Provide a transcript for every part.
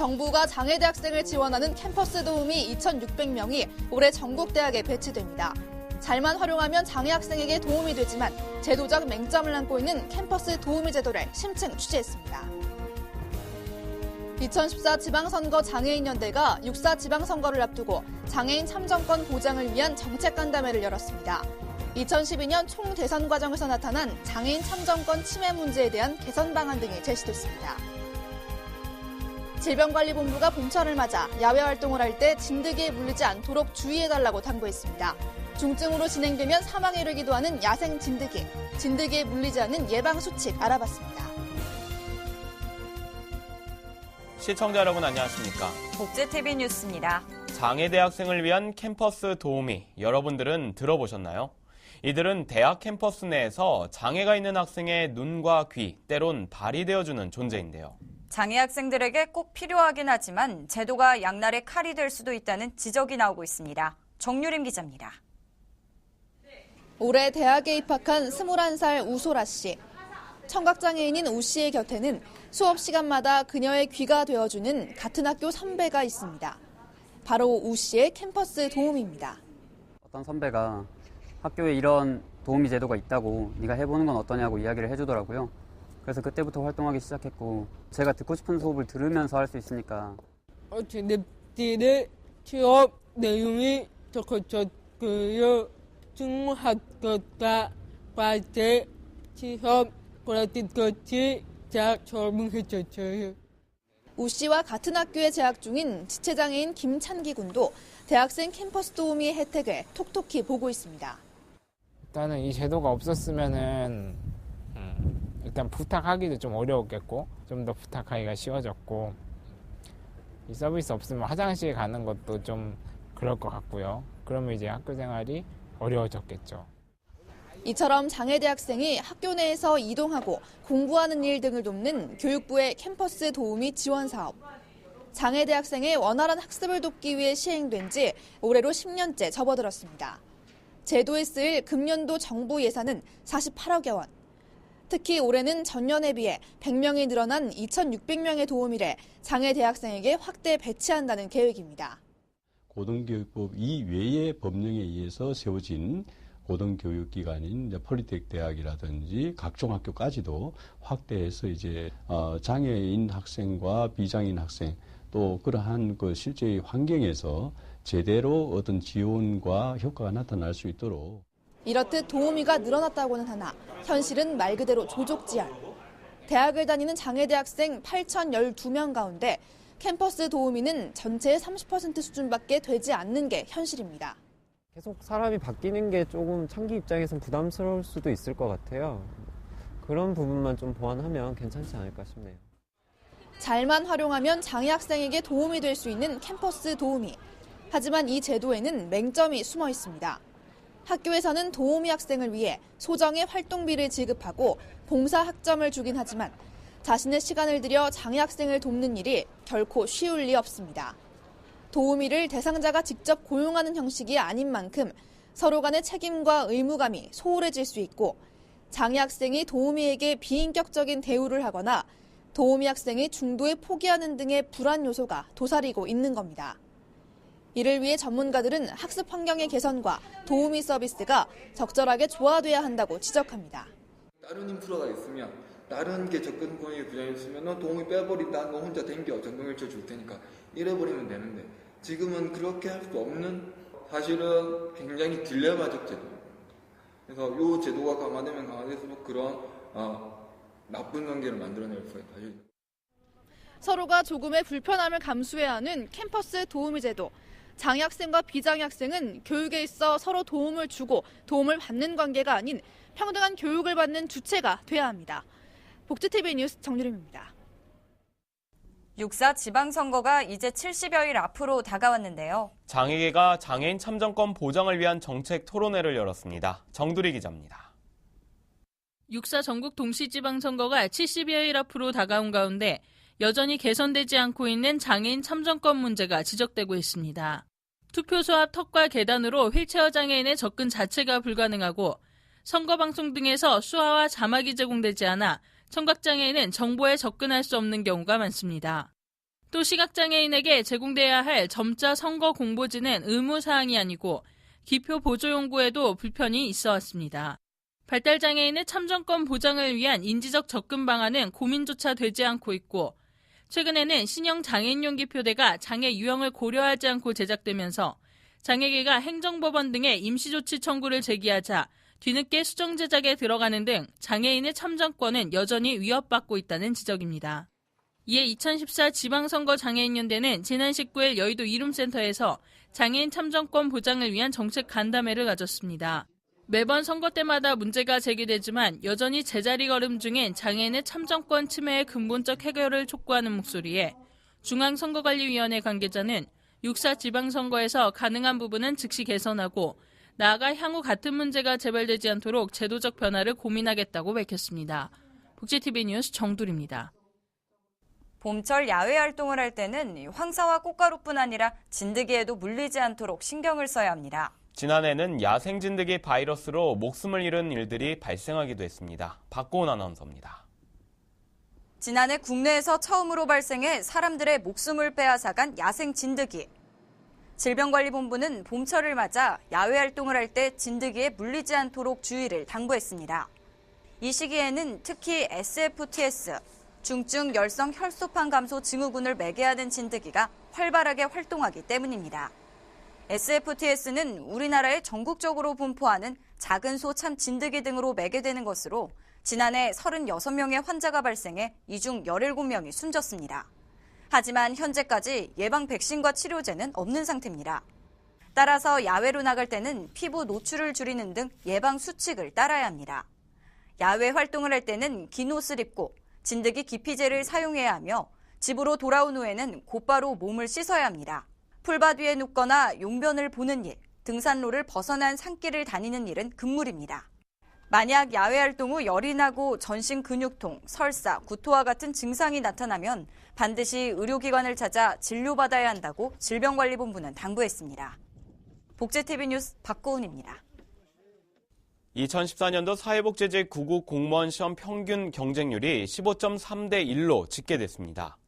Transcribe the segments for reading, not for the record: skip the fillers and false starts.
정부가 장애대학생을 지원하는 캠퍼스 도우미 2,600명이 올해 전국 대학에 배치됩니다. 잘만 활용하면 장애 학생에게 도움이 되지만 제도적 맹점을 안고 있는 캠퍼스 도우미 제도를 심층 취재했습니다. 2014 지방선거 장애인연대가 6.4 지방선거를 앞두고 장애인 참정권 보장을 위한 정책간담회를 열었습니다. 2012년 총대선 과정에서 나타난 장애인 참정권 침해 문제에 대한 개선 방안 등이 제시됐습니다. 질병관리본부가 봄철을 맞아 야외 활동을 할 때 진드기에 물리지 않도록 주의해달라고 당부했습니다. 중증으로 진행되면 사망에 이르기도 하는 야생 진드기, 진드기에 물리지 않는 예방 수칙 알아봤습니다. 시청자 여러분 안녕하십니까? 복지TV 뉴스입니다. 장애대학생을 위한 캠퍼스 도우미, 여러분들은 들어보셨나요? 이들은 대학 캠퍼스 내에서 장애가 있는 학생의 눈과 귀, 때론 발이 되어주는 존재인데요. 장애 학생들에게 꼭 필요하긴 하지만 제도가 양날의 칼이 될 수도 있다는 지적이 나오고 있습니다. 정유림 기자입니다. 올해 대학에 입학한 21살 우소라 씨. 청각장애인인 우 씨의 곁에는 수업 시간마다 그녀의 귀가 되어주는 같은 학교 선배가 있습니다. 바로 우 씨의 캠퍼스 도우미입니다. 어떤 선배가 학교에 이런 도우미 제도가 있다고 네가 해보는 건 어떠냐고 이야기를 해주더라고요. 그래서 그때부터 활동하기 시작했고 제가 듣고 싶은 수업을 들으면서 할 수 있으니까. 랩들의 취업 내용이 적혀졌고요. 중학교과 과제, 취업, 같은 것이 다 적응해졌어요. 우 씨와 같은 학교에 재학 중인 지체장애인 김찬기 군도 대학생 캠퍼스 도우미의 혜택을 톡톡히 보고 있습니다. 일단은 이 제도가 없었으면은 일단 부탁하기도 좀 어려웠겠고 좀 더 부탁하기가 쉬워졌고 이 서비스 없으면 화장실 가는 것도 좀 그럴 것 같고요. 그러면 이제 학교 생활이 어려워졌겠죠. 이처럼 장애대학생이 학교 내에서 이동하고 공부하는 일 등을 돕는 교육부의 캠퍼스 도우미 지원 사업. 장애대학생의 원활한 학습을 돕기 위해 시행된 지 올해로 10년째 접어들었습니다. 제도에 쓰일 금년도 정부 예산은 48억여 원. 특히 올해는 전년에 비해 100명이 늘어난 2,600명의 도우미를 장애대학생에게 확대 배치한다는 계획입니다. 고등교육법 이외의 법령에 의해서 세워진 고등교육기관인 폴리텍 대학이라든지 각종 학교까지도 확대해서 이제 장애인 학생과 비장애인 학생 또 그러한 그 실제의 환경에서 제대로 어떤 지원과 효과가 나타날 수 있도록. 이렇듯 도우미가 늘어났다고는 하나 현실은 말 그대로 조족지알. 대학을 다니는 장애대학생 8,012명 가운데 캠퍼스 도우미는 전체의 30% 수준밖에 되지 않는 게 현실입니다. 계속 사람이 바뀌는 게 조금 창기 입장에서는 부담스러울 수도 있을 것 같아요. 그런 부분만 좀 보완하면 괜찮지 않을까 싶네요. 잘만 활용하면 장애 학생에게 도움이 될 수 있는 캠퍼스 도우미. 하지만 이 제도에는 맹점이 숨어 있습니다. 학교에서는 도우미 학생을 위해 소정의 활동비를 지급하고 봉사 학점을 주긴 하지만 자신의 시간을 들여 장애 학생을 돕는 일이 결코 쉬울 리 없습니다. 도우미를 대상자가 직접 고용하는 형식이 아닌 만큼 서로 간의 책임과 의무감이 소홀해질 수 있고 장애 학생이 도우미에게 비인격적인 대우를 하거나 도우미 학생이 중도에 포기하는 등의 불안 요소가 도사리고 있는 겁니다. 이를 위해 전문가들은 학습 환경의 개선과 도우미 서비스가 적절하게 조화돼야 한다고 지적합니다. 다른 인프라가 있으면 다른 게 접근권이 부정이 있으면 도움이 빼버린다는 거 혼자 댕겨 전동일체 줄 테니까 이래버리면 되는데 지금은 그렇게 할 수 없는 사실은 굉장히 딜레마적 제도입니다. 그래서 이 제도가 강화되면 강화될수록 그런 나쁜 관계를 만들어낼 수가 있다. 서로가 조금의 불편함을 감수해야 하는 캠퍼스 도우미 제도. 장애 학생과 비장애 학생은 교육에 있어 서로 도움을 주고 도움을 받는 관계가 아닌 평등한 교육을 받는 주체가 돼야 합니다. 복지TV 뉴스 정유림입니다. 6.4 지방선거가 이제 70여일 앞으로 다가왔는데요. 장애계가 장애인 참정권 보장을 위한 정책 토론회를 열었습니다. 정두리 기자입니다. 6.4 전국 동시지방선거가 70여일 앞으로 다가온 가운데 여전히 개선되지 않고 있는 장애인 참정권 문제가 지적되고 있습니다. 투표소 앞 턱과 계단으로 휠체어 장애인의 접근 자체가 불가능하고 선거방송 등에서 수화와 자막이 제공되지 않아 청각장애인은 정보에 접근할 수 없는 경우가 많습니다. 또 시각장애인에게 제공돼야 할 점자 선거 공보지는 의무사항이 아니고 기표 보조 용구에도 불편이 있어 왔습니다. 발달장애인의 참정권 보장을 위한 인지적 접근 방안은 고민조차 되지 않고 있고 최근에는 신형 장애인용 기표대가 장애 유형을 고려하지 않고 제작되면서 장애계가 행정법원 등의 임시조치 청구를 제기하자 뒤늦게 수정 제작에 들어가는 등 장애인의 참정권은 여전히 위협받고 있다는 지적입니다. 이에 2014 지방선거 장애인연대는 지난 19일 여의도 이룸센터에서 장애인 참정권 보장을 위한 정책 간담회를 가졌습니다. 매번 선거 때마다 문제가 제기되지만 여전히 제자리 걸음 중인 장애인의 참정권 침해의 근본적 해결을 촉구하는 목소리에 중앙선거관리위원회 관계자는 6.4 지방선거에서 가능한 부분은 즉시 개선하고 나아가 향후 같은 문제가 재발되지 않도록 제도적 변화를 고민하겠다고 밝혔습니다. 복지TV 뉴스 정두리입니다. 봄철 야외 활동을 할 때는 황사와 꽃가루뿐 아니라 진드기에도 물리지 않도록 신경을 써야 합니다. 지난해는 야생 진드기 바이러스로 목숨을 잃은 일들이 발생하기도 했습니다. 박고은 아나운서입니다. 지난해 국내에서 처음으로 발생해 사람들의 목숨을 빼앗아간 야생 진드기. 질병관리본부는 봄철을 맞아 야외 활동을 할 때 진드기에 물리지 않도록 주의를 당부했습니다. 이 시기에는 특히 SFTS, 중증 열성 혈소판 감소 증후군을 매개하는 진드기가 활발하게 활동하기 때문입니다. SFTS는 우리나라에 전국적으로 분포하는 작은 소 참 진드기 등으로 매개되는 것으로 지난해 36명의 환자가 발생해 이 중 17명이 숨졌습니다. 하지만 현재까지 예방 백신과 치료제는 없는 상태입니다. 따라서 야외로 나갈 때는 피부 노출을 줄이는 등 예방 수칙을 따라야 합니다. 야외 활동을 할 때는 긴 옷을 입고 진드기 기피제를 사용해야 하며 집으로 돌아온 후에는 곧바로 몸을 씻어야 합니다. 풀밭 위에 눕거나 용변을 보는 일, 등산로를 벗어난 산길을 다니는 일은 금물입니다. 만약 야외 활동 후 열이 나고 전신 근육통, 설사, 구토와 같은 증상이 나타나면 반드시 의료기관을 찾아 진료받아야 한다고 질병관리본부는 당부했습니다. 복지TV 뉴스 박고은입니다. 2014년도 사회복지직 9급 공무원 시험 평균 경쟁률이 15.3대 1로 집계됐습니다.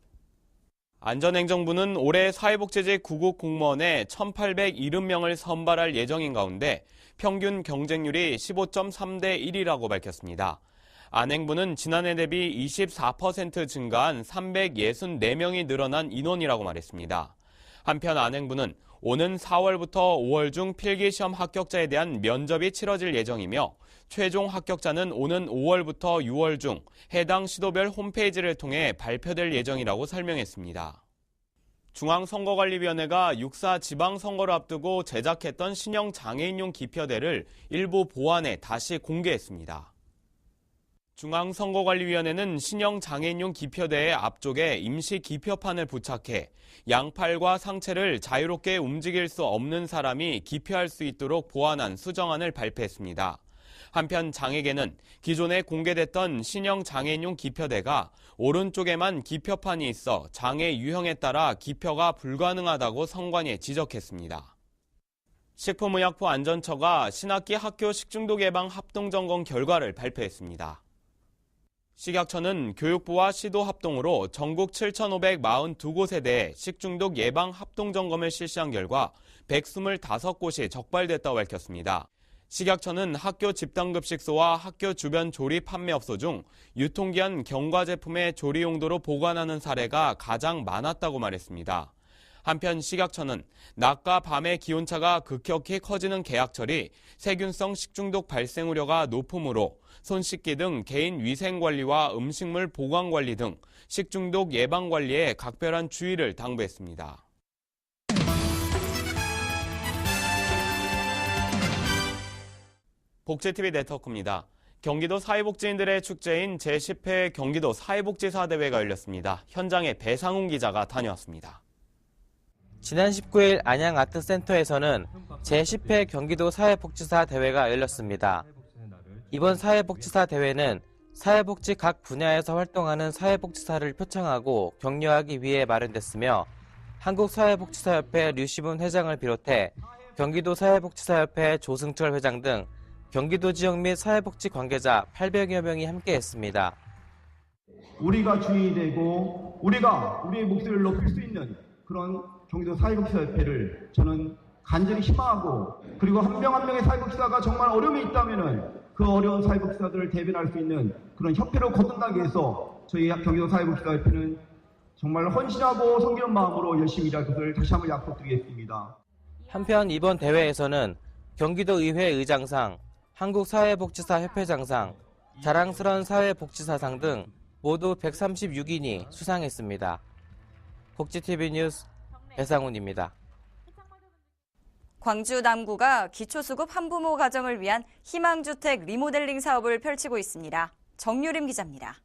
안전행정부는 올해 사회복지직 9급 공무원에 1,870명을 선발할 예정인 가운데 평균 경쟁률이 15.3대 1이라고 밝혔습니다. 안행부는 지난해 대비 24% 증가한 364명이 늘어난 인원이라고 말했습니다. 한편 안행부는 오는 4월부터 5월 중 필기시험 합격자에 대한 면접이 치러질 예정이며 최종 합격자는 오는 5월부터 6월 중 해당 시도별 홈페이지를 통해 발표될 예정이라고 설명했습니다. 중앙선거관리위원회가 6.4 지방선거를 앞두고 제작했던 신형 장애인용 기표대를 일부 보완해 다시 공개했습니다. 중앙선거관리위원회는 신형 장애인용 기표대의 앞쪽에 임시 기표판을 부착해 양팔과 상체를 자유롭게 움직일 수 없는 사람이 기표할 수 있도록 보완한 수정안을 발표했습니다. 한편 장애계는 기존에 공개됐던 신형 장애인용 기표대가 오른쪽에만 기표판이 있어 장애 유형에 따라 기표가 불가능하다고 선관위에 지적했습니다. 식품의약품 안전처가 신학기 학교 식중독 예방 합동점검 결과를 발표했습니다. 식약처는 교육부와 시도 합동으로 전국 7,542곳에 대해 식중독 예방 합동점검을 실시한 결과 125곳이 적발됐다고 밝혔습니다. 식약처는 학교 집단급식소와 학교 주변 조리 판매업소 중 유통기한 경과 제품의 조리 용도로 보관하는 사례가 가장 많았다고 말했습니다. 한편 식약처는 낮과 밤의 기온차가 급격히 커지는 개학철이 세균성 식중독 발생 우려가 높으므로 손 씻기 등 개인 위생 관리와 음식물 보관 관리 등 식중독 예방 관리에 각별한 주의를 당부했습니다. 복지TV 네트워크입니다. 경기도 사회복지인들의 축제인 제10회 경기도 사회복지사 대회가 열렸습니다. 현장에 배상훈 기자가 다녀왔습니다. 지난 19일 안양아트센터에서는 제10회 경기도 사회복지사 대회가 열렸습니다. 이번 사회복지사 대회는 사회복지 각 분야에서 활동하는 사회복지사를 표창하고 격려하기 위해 마련됐으며 한국사회복지사협회 류시문 회장을 비롯해 경기도 사회복지사협회 조승철 회장 등 경기도 지역 및 사회복지 관계자 800여 명이 함께했습니다. 우리가 주인이 되고 우리가 우리의 목소리를 높일 수 있는 그런 경기도 사회복지사협회를 저는 간절히 희망하고, 그리고 한 명 한 명의 사회복지사가 정말 어려움이 있다면은 그 어려운 사회복지사들을 대변할 수 있는 그런 협회로 거듭나기 위해서 저희 경기도 사회복지사협회는 정말 헌신하고 섬기는 마음으로 열심히 일할 것을 다시 한번 약속드리겠습니다. 한편 이번 대회에서는 경기도의회 의장상, 한국사회복지사협회장상, 자랑스러운 사회복지사상 등 모두 136인이 수상했습니다. 복지TV 뉴스 배상훈입니다. 광주 남구가 기초수급 한부모 가정을 위한 희망주택 리모델링 사업을 펼치고 있습니다. 정유림 기자입니다.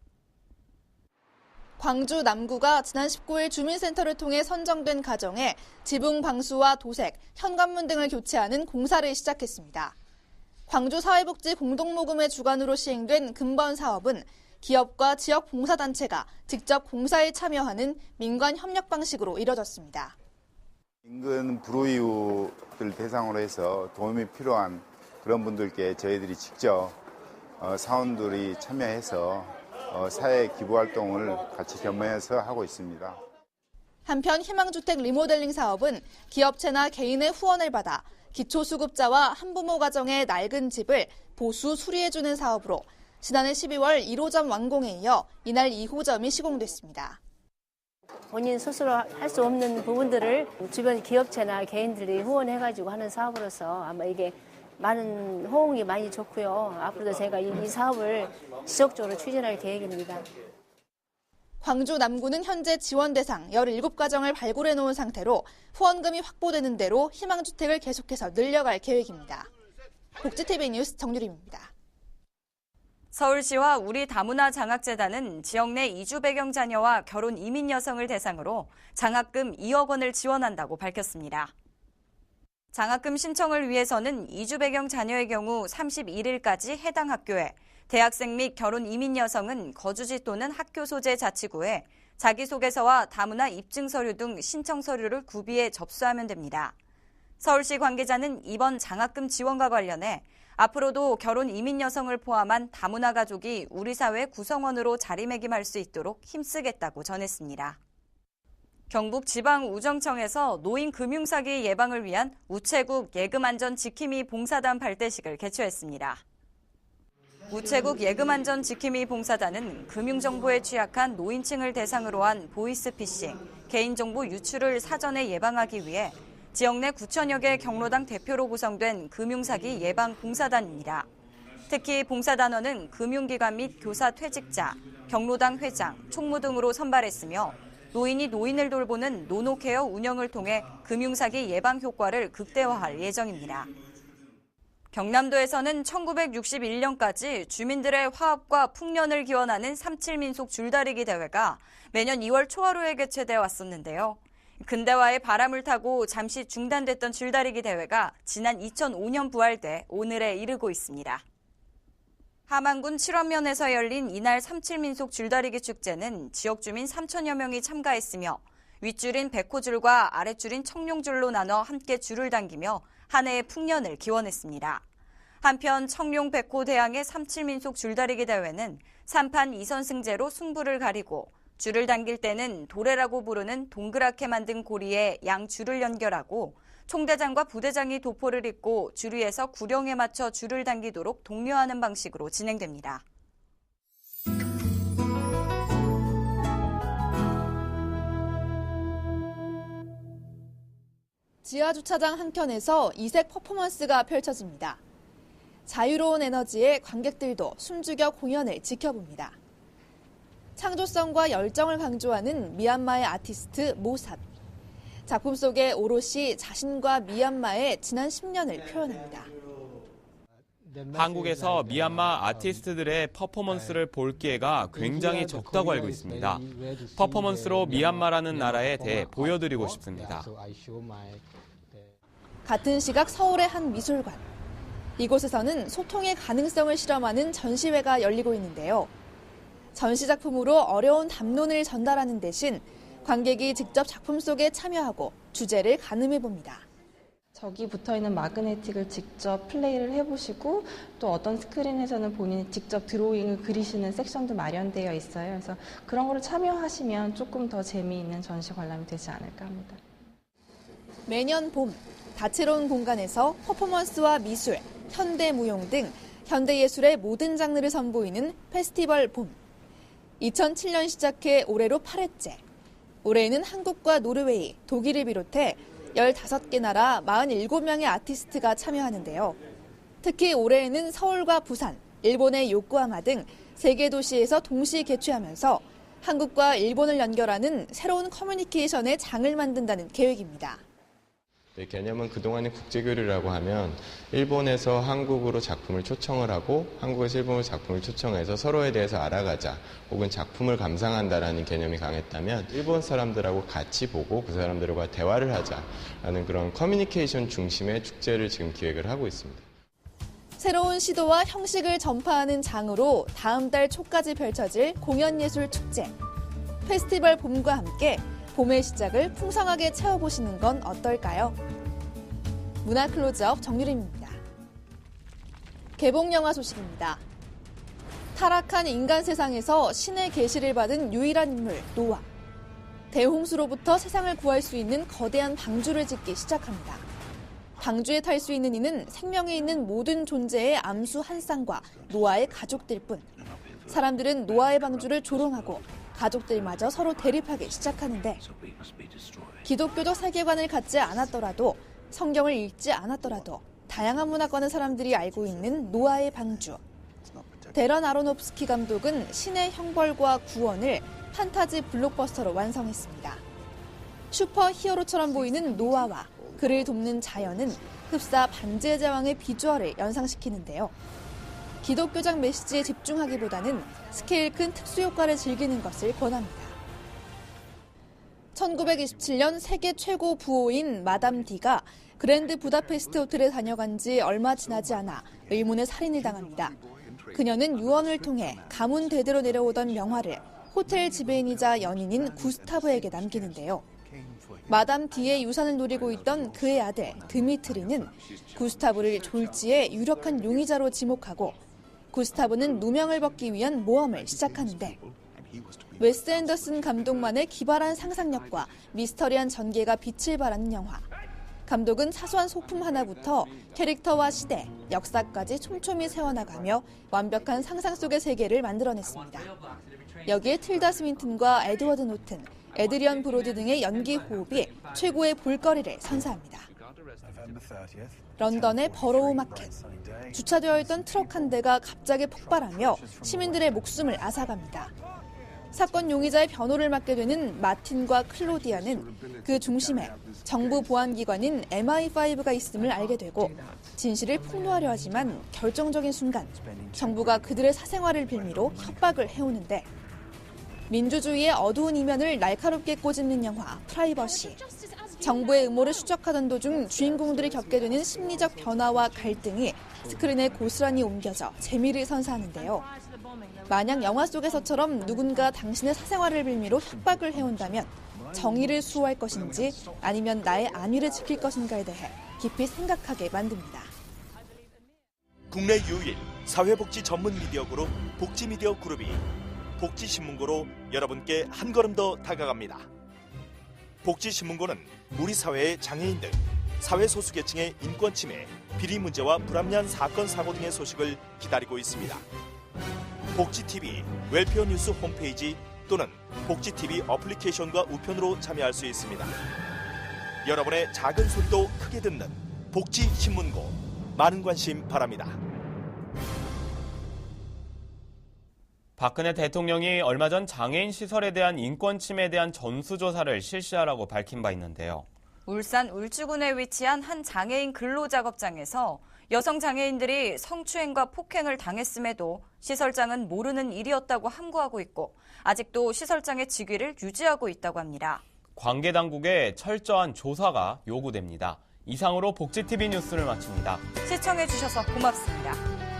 광주 남구가 지난 19일 주민센터를 통해 선정된 가정에 지붕 방수와 도색, 현관문 등을 교체하는 공사를 시작했습니다. 광주 사회복지 공동모금의 주관으로 시행된 근본 사업은 기업과 지역 봉사단체가 직접 공사에 참여하는 민관 협력 방식으로 이뤄졌습니다. 인근 불우이웃들 대상으로 해서 도움이 필요한 그런 분들께 저희들이 직접 사원들이 참여해서 사회 기부 활동을 같이 겸해서 하고 있습니다. 한편 희망주택 리모델링 사업은 기업체나 개인의 후원을 받아 기초수급자와 한부모 가정의 낡은 집을 보수 수리해주는 사업으로 지난해 12월 1호점 완공에 이어 이날 2호점이 시공됐습니다. 본인 스스로 할 수 없는 부분들을 주변 기업체나 개인들이 후원해가지고 하는 사업으로서 아마 이게 많은 호응이 많이 좋고요. 앞으로도 제가 이 사업을 지속적으로 추진할 계획입니다. 광주 남구는 현재 지원 대상 17가정을 발굴해 놓은 상태로 후원금이 확보되는 대로 희망주택을 계속해서 늘려갈 계획입니다. 복지TV 뉴스 정유림입니다. 서울시와 우리 다문화 장학재단은 지역 내 이주 배경 자녀와 결혼 이민 여성을 대상으로 장학금 2억 원을 지원한다고 밝혔습니다. 장학금 신청을 위해서는 이주 배경 자녀의 경우 31일까지 해당 학교에, 대학생 및 결혼 이민 여성은 거주지 또는 학교 소재 자치구에 자기소개서와 다문화 입증 서류 등 신청 서류를 구비해 접수하면 됩니다. 서울시 관계자는 이번 장학금 지원과 관련해 앞으로도 결혼 이민 여성을 포함한 다문화 가족이 우리 사회 구성원으로 자리매김할 수 있도록 힘쓰겠다고 전했습니다. 경북지방우정청에서 노인 금융사기 예방을 위한 우체국 예금안전 지킴이 봉사단 발대식을 개최했습니다. 우체국 예금안전 지킴이 봉사단은 금융정보에 취약한 노인층을 대상으로 한 보이스피싱, 개인정보 유출을 사전에 예방하기 위해 지역 내 9천여 개 경로당 대표로 구성된 금융사기 예방 봉사단입니다. 특히 봉사단원은 금융기관 및 교사 퇴직자, 경로당 회장, 총무 등으로 선발했으며 노인이 노인을 돌보는 노노케어 운영을 통해 금융사기 예방 효과를 극대화할 예정입니다. 경남도에서는 1961년까지 주민들의 화합과 풍년을 기원하는 3.7민속 줄다리기 대회가 매년 2월 초하루에 개최돼 왔었는데요. 근대화의 바람을 타고 잠시 중단됐던 줄다리기 대회가 지난 2005년 부활돼 오늘에 이르고 있습니다. 함안군 칠원면에서 열린 이날 3.7민속 줄다리기 축제는 지역 주민 3천여 명이 참가했으며 윗줄인 백호줄과 아랫줄인 청룡줄로 나눠 함께 줄을 당기며 한 해의 풍년을 기원했습니다. 한편 청룡 백호 대항의 3.7민속 줄다리기 대회는 3판 2선승제로 승부를 가리고 줄을 당길 때는 도래라고 부르는 동그랗게 만든 고리에 양 줄을 연결하고 총대장과 부대장이 도포를 입고 줄 위에서 구령에 맞춰 줄을 당기도록 독려하는 방식으로 진행됩니다. 지하주차장 한켠에서 이색 퍼포먼스가 펼쳐집니다. 자유로운 에너지에 관객들도 숨죽여 공연을 지켜봅니다. 창조성과 열정을 강조하는 미얀마의 아티스트 모삿. 작품 속에 오롯이 자신과 미얀마의 지난 10년을 표현합니다. 한국에서 미얀마 아티스트들의 퍼포먼스를 볼 기회가 굉장히 적다고 알고 있습니다. 퍼포먼스로 미얀마라는 나라에 대해 보여드리고 싶습니다. 같은 시각 서울의 한 미술관. 이곳에서는 소통의 가능성을 실험하는 전시회가 열리고 있는데요. 전시 작품으로 어려운 담론을 전달하는 대신 관객이 직접 작품 속에 참여하고 주제를 가늠해 봅니다. 저기 붙어있는 마그네틱을 직접 플레이를 해보시고 또 어떤 스크린에서는 본인이 직접 드로잉을 그리시는 섹션도 마련되어 있어요. 그래서 그런 거를 참여하시면 조금 더 재미있는 전시 관람이 되지 않을까 합니다. 매년 봄, 다채로운 공간에서 퍼포먼스와 미술, 현대무용 등 현대예술의 모든 장르를 선보이는 페스티벌 봄. 2007년 시작해 올해로 8회째. 올해에는 한국과 노르웨이, 독일을 비롯해 15개 나라 47명의 아티스트가 참여하는데요. 특히 올해에는 서울과 부산, 일본의 요코하마 등 3개 도시에서 동시 개최하면서 한국과 일본을 연결하는 새로운 커뮤니케이션의 장을 만든다는 계획입니다. 네, 개념은 그동안의 국제교류라고 하면 일본에서 한국으로 작품을 초청을 하고 한국에서 일본으로 작품을 초청해서 서로에 대해서 알아가자 혹은 작품을 감상한다라는 개념이 강했다면 일본 사람들하고 같이 보고 그 사람들과 대화를 하자라는 그런 커뮤니케이션 중심의 축제를 지금 기획을 하고 있습니다. 새로운 시도와 형식을 전파하는 장으로 다음 달 초까지 펼쳐질 공연예술축제. 페스티벌 봄과 함께 봄의 시작을 풍성하게 채워보시는 건 어떨까요? 문화 클로즈업 정유림입니다. 개봉영화 소식입니다. 타락한 인간 세상에서 신의 계시를 받은 유일한 인물 노아. 대홍수로부터 세상을 구할 수 있는 거대한 방주를 짓기 시작합니다. 방주에 탈 수 있는 이는 생명에 있는 모든 존재의 암수 한 쌍과 노아의 가족들 뿐. 사람들은 노아의 방주를 조롱하고 가족들마저 서로 대립하기 시작하는데 기독교적 세계관을 갖지 않았더라도 성경을 읽지 않았더라도 다양한 문화권의 사람들이 알고 있는 노아의 방주. 데런 아로노프스키 감독은 신의 형벌과 구원을 판타지 블록버스터로 완성했습니다. 슈퍼 히어로처럼 보이는 노아와 그를 돕는 자연은 흡사 반지의 제왕의 비주얼을 연상시키는데요. 기독교적 메시지에 집중하기보다는 스케일 큰 특수효과를 즐기는 것을 권합니다. 1927년 세계 최고 부호인 마담 D가 그랜드 부다페스트 호텔에 다녀간 지 얼마 지나지 않아 의문의 살인을 당합니다. 그녀는 유언을 통해 가문 대대로 내려오던 명화를 호텔 지배인이자 연인인 구스타브에게 남기는데요. 마담 D의 유산을 노리고 있던 그의 아들 드미트리는 구스타브를 졸지에 유력한 용의자로 지목하고 구스타브는 누명을 벗기 위한 모험을 시작하는데 웨스 앤더슨 감독만의 기발한 상상력과 미스터리한 전개가 빛을 발하는 영화. 감독은 사소한 소품 하나부터 캐릭터와 시대, 역사까지 촘촘히 세워나가며 완벽한 상상 속의 세계를 만들어냈습니다. 여기에 틸다 스윈튼과 에드워드 노튼, 에드리언 브로디 등의 연기 호흡이 최고의 볼거리를 선사합니다. 런던의 버로우 마켓. 주차되어 있던 트럭 한 대가 갑자기 폭발하며 시민들의 목숨을 앗아갑니다. 사건 용의자의 변호를 맡게 되는 마틴과 클로디아는 그 중심에 정부 보안기관인 MI5가 있음을 알게 되고 진실을 폭로하려 하지만 결정적인 순간 정부가 그들의 사생활을 빌미로 협박을 해오는데 민주주의의 어두운 이면을 날카롭게 꼬집는 영화 프라이버시. 정부의 음모를 추적하던 도중 주인공들이 겪게 되는 심리적 변화와 갈등이 스크린에 고스란히 옮겨져 재미를 선사하는데요. 만약 영화 속에서처럼 누군가 당신의 사생활을 빌미로 협박을 해온다면 정의를 수호할 것인지 아니면 나의 안위를 지킬 것인가에 대해 깊이 생각하게 만듭니다. 국내 유일 사회복지 전문 미디어 그룹 복지미디어 그룹이 복지신문고로 여러분께 한 걸음 더 다가갑니다. 복지신문고는 우리 사회의 장애인 등 사회소수계층의 인권 침해, 비리 문제와 불합리한 사건 사고 등의 소식을 기다리고 있습니다. 복지TV 웰페어 뉴스 홈페이지 또는 복지TV 어플리케이션과 우편으로 참여할 수 있습니다. 여러분의 작은 소리도 크게 듣는 복지신문고, 많은 관심 바랍니다. 박근혜 대통령이 얼마 전 장애인 시설에 대한 인권 침해에 대한 전수조사를 실시하라고 밝힌 바 있는데요. 울산 울주군에 위치한 한 장애인 근로작업장에서 여성 장애인들이 성추행과 폭행을 당했음에도 시설장은 모르는 일이었다고 함구하고 있고 아직도 시설장의 직위를 유지하고 있다고 합니다. 관계 당국의 철저한 조사가 요구됩니다. 이상으로 복지TV 뉴스를 마칩니다. 시청해주셔서 고맙습니다.